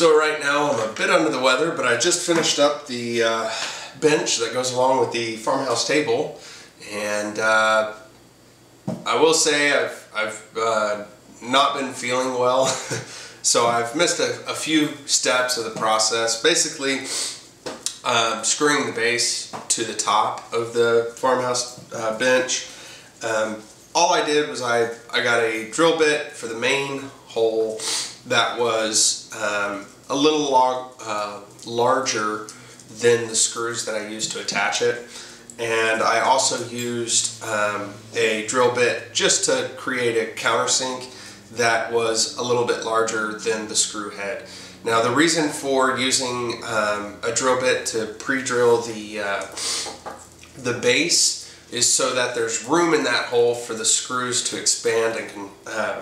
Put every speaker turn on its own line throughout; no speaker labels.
So right now I'm a bit under the weather, but I just finished up the bench that goes along with the farmhouse table, and I will say I've not been feeling well, so I've missed a few steps of the process. Basically, screwing the base to the top of the farmhouse bench. All I did was I got a drill bit for the main hole that was a little larger than the screws that I used to attach it, and I also used a drill bit just to create a countersink that was a little bit larger than the screw head. Now the reason for using a drill bit to pre-drill the base is so that there's room in that hole for the screws to expand and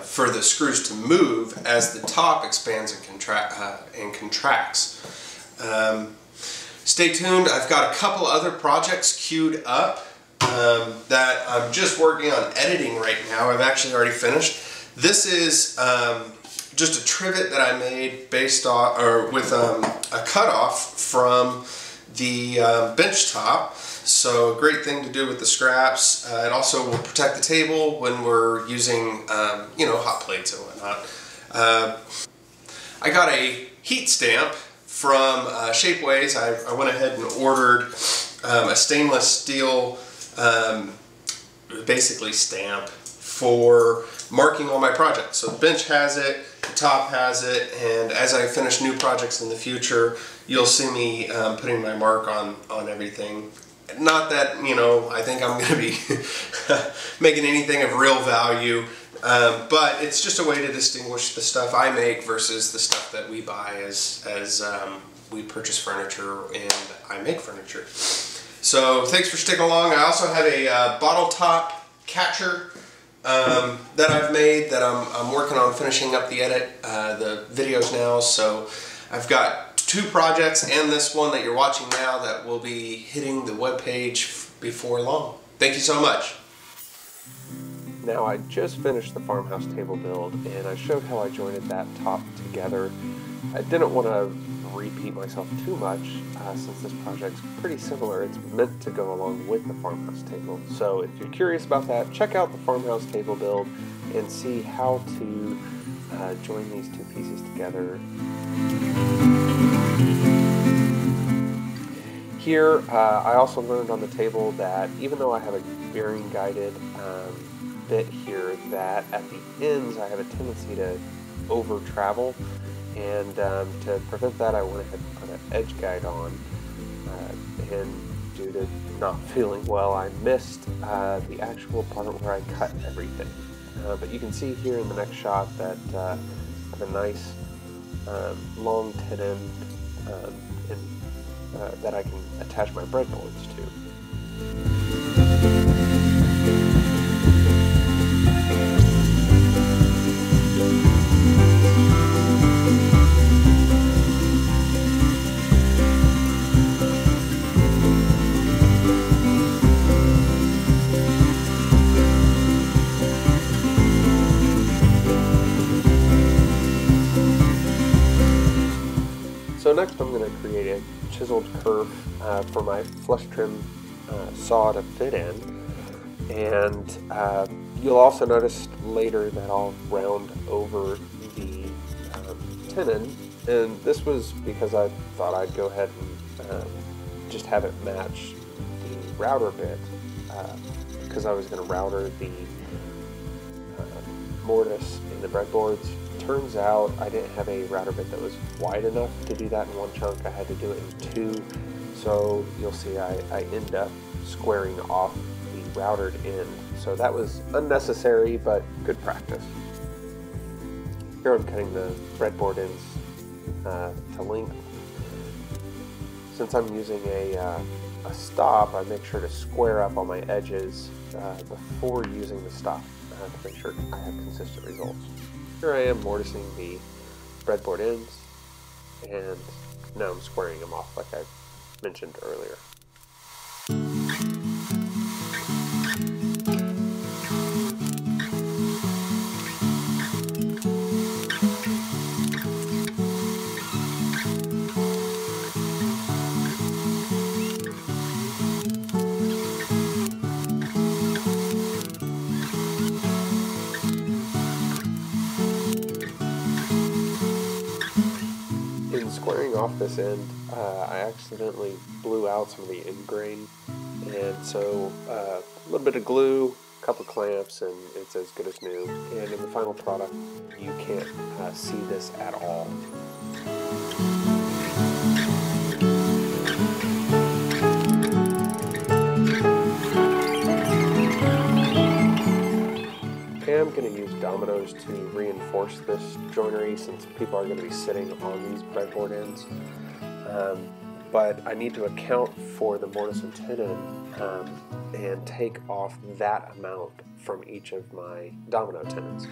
for the screws to move as the top expands and contracts. Stay tuned. I've got a couple other projects queued up that I'm just working on editing right now. I've actually already finished. This is just a trivet that I made based on, or with a cutoff from the bench top. So a great thing to do with the scraps. It also will protect the table when we're using, you know, hot plates and whatnot. I got a heat stamp from Shapeways. I went ahead and ordered a stainless steel, basically stamp for marking all my projects. So the bench has it, the top has it, and as I finish new projects in the future, you'll see me putting my mark on everything. Not that, you know, I think I'm going to be making anything of real value, but it's just a way to distinguish the stuff I make versus the stuff that we buy as we purchase furniture and I make furniture. So thanks for sticking along. I also have a bottle top catcher that I've made that I'm working on finishing up the edit, the videos now. So I've got 2 projects and this one that you're watching now that will be hitting the webpage before long. Thank you so much. Now I just finished the farmhouse table build and I showed how I jointed that top together. I didn't want to repeat myself too much since this project's pretty similar. It's meant to go along with the farmhouse table. So if you're curious about that, check out the farmhouse table build and see how to join these 2 pieces together. Here, I also learned on the table that even though I have a bearing guided bit here, that at the ends I have a tendency to over travel, and to prevent that I went ahead and put an edge guide on, and due to not feeling well I missed the actual part where I cut everything. But you can see here in the next shot that I have a nice long tenon that I can attach my breadboards to. So next I'm going to create a chiseled curve for my flush trim saw to fit in, and you'll also notice later that I'll round over the tenon, and this was because I thought I'd go ahead and just have it match the router bit, because I was going to router the mortise in the breadboards. Turns out I didn't have a router bit that was wide enough to do that in one chunk. I had to do it in 2, so you'll see I end up squaring off the routered end. So that was unnecessary, but good practice. Here I'm cutting the breadboard ends to length. Since I'm using a stop, I make sure to square up on my edges before using the stop to make sure I have consistent results. Here I am mortising the breadboard ends, and now I'm squaring them off like I mentioned earlier.
this end, I accidentally blew out some of the end grain, and so a little bit of glue, a couple clamps, and it's as good as new. And in the final product, you can't see this at all. I'm going to use dominoes to reinforce this joinery since people are going to be sitting on these breadboard ends. But I need to account for the mortise and tenon and take off that amount from each of my domino tenons.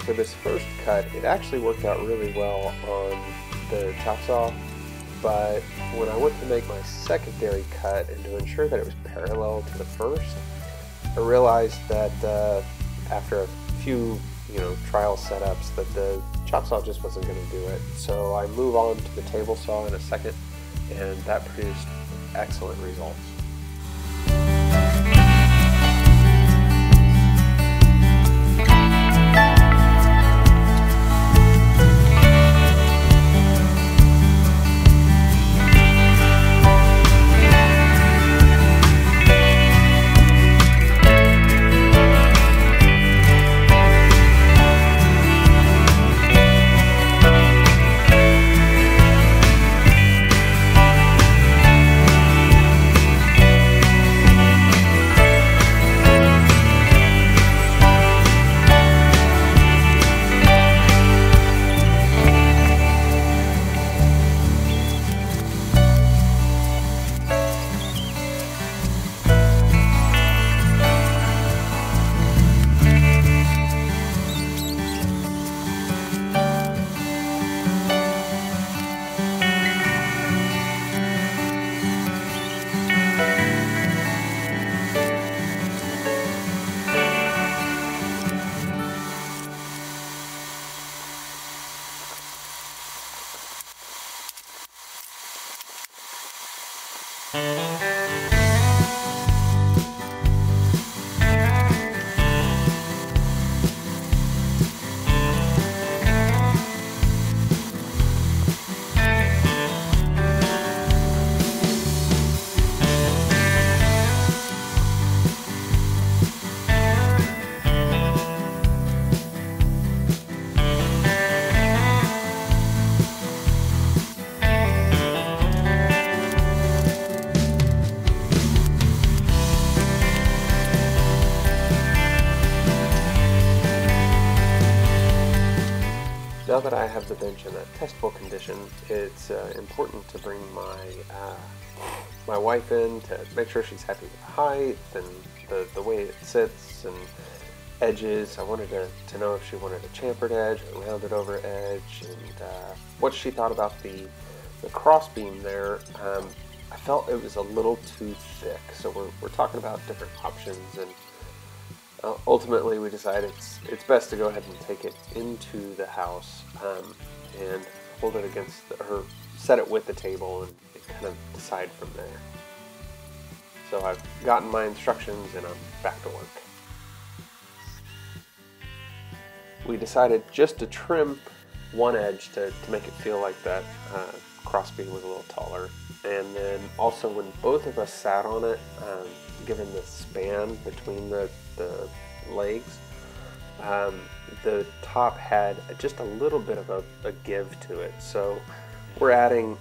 For this first cut, it actually worked out really well on the chop saw, but when I went to make my secondary cut and to ensure that it was parallel to the first, I realized that after a few trial setups that the chop saw just wasn't going to do it. So I move on to the table saw in a second, and that produced excellent results. that I have the bench in a testable condition, it's important to bring my wife in to make sure she's happy with the height and the way it sits and edges. I wanted to know if she wanted a chamfered edge or a rounded over edge, and what she thought about the cross beam there. I felt it was a little too thick, so we're talking about different options, and ultimately we decided it's best to go ahead and take it into the house and hold it against or set it with the table and kind of decide from there. So I've gotten my instructions and I'm back to work. We decided just to trim one edge to make it feel like that crossbeam was a little taller. And then also when both of us sat on it, given the span between the legs, the top had just a little bit of a give to it. So we're adding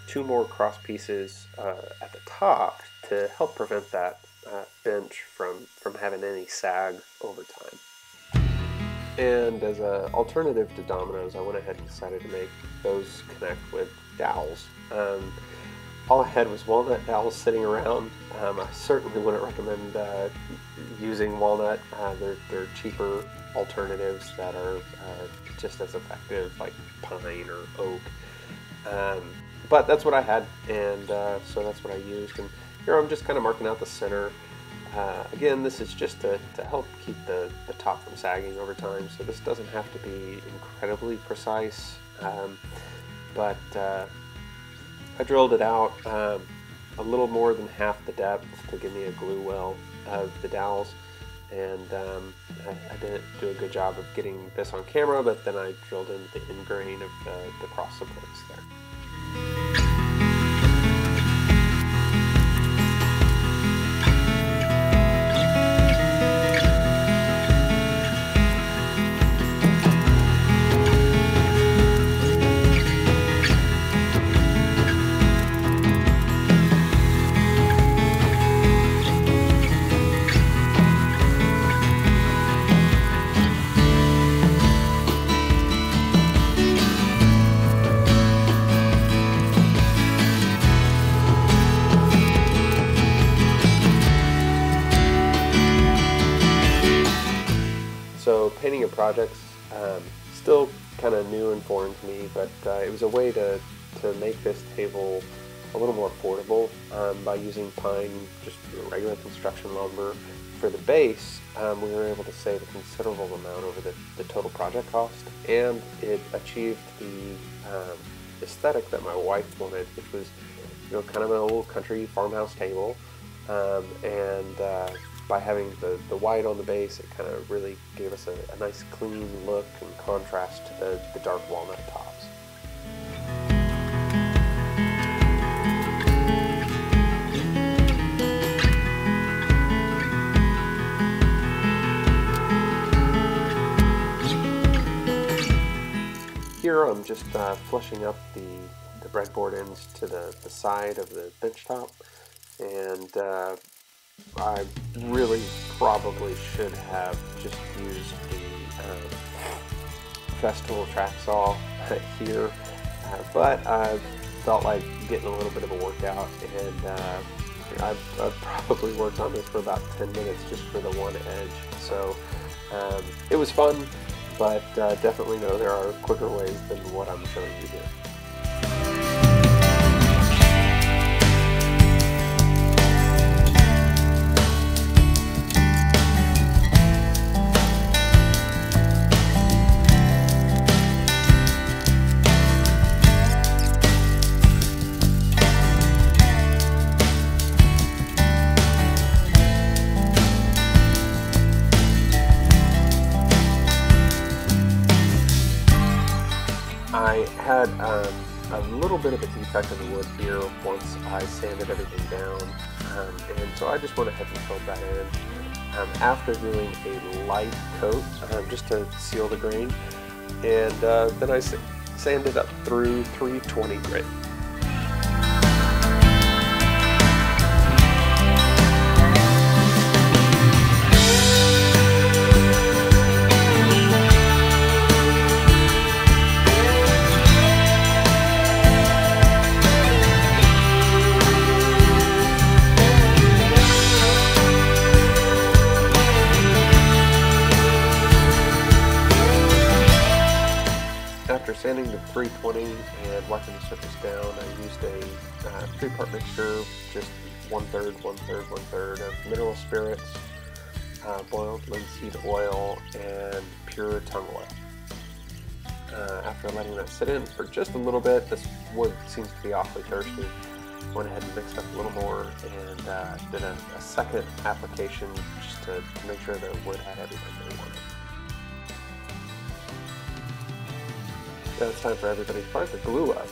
2 more cross pieces at the top to help prevent that bench from having any sag over time. And as an alternative to dominoes, I went ahead and decided to make those connect with dowels. All I had was walnut dowels sitting around. I certainly wouldn't recommend using walnut. They're cheaper alternatives that are just as effective, like pine or oak. But that's what I had, and so that's what I used. And here I'm just kind of marking out the center. Again, this is just to help keep the top from sagging over time, so this doesn't have to be incredibly precise, but I drilled it out a little more than half the depth to give me a glue well of the dowels, and I didn't do a good job of getting this on camera, but then I drilled in the end grain of the cross supports there. So painting and projects, still kind of new and foreign to me, but it was a way to make this table a little more affordable by using pine, just regular construction lumber. For the base, we were able to save a considerable amount over the total project cost, and it achieved the aesthetic that my wife wanted, which was, you know, kind of an old country farmhouse table, and by having the white on the base, it kind of really gave us a nice clean look and contrast to the dark walnut tops. Here I'm just flushing up the breadboard ends to the side of the bench top, and I really probably should have just used the festival track saw here, but I felt like getting a little bit of a workout, and I've probably worked on this for about 10 minutes just for the one edge. So it was fun, but definitely know there are quicker ways than what I'm showing you here. I had a little bit of a defect in the wood here once I sanded everything down, and so I just went ahead and filled that in after doing a light coat just to seal the grain, and then I sanded up through 320 grit. sanding to 320 and wiping the surface down, I used a 3-part mixture, just 1/3, 1/3, 1/3 of mineral spirits, boiled linseed oil, and pure tung oil. After letting that sit in for just a little bit, this wood seems to be awfully thirsty. Went ahead and mixed up a little more and did a second application just to make sure the wood had everything they wanted. Now it's time for everybody to fire the glue up.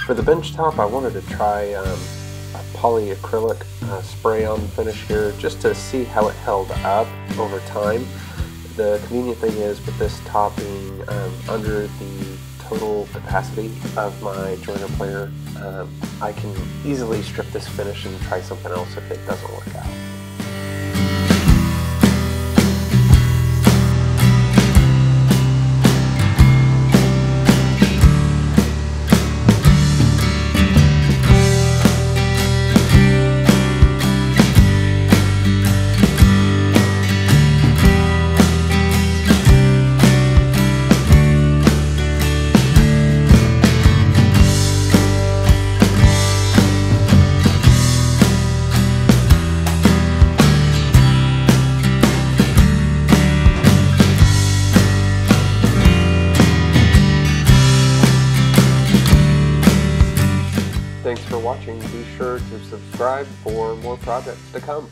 For the bench top, I wanted to try a polyacrylic spray-on finish here just to see how it held up over time. The convenient thing is with this top being under the total capacity of my joiner planer, I can easily strip this finish and try something else if it doesn't work out. Thanks for watching. Be sure to subscribe for more projects to come.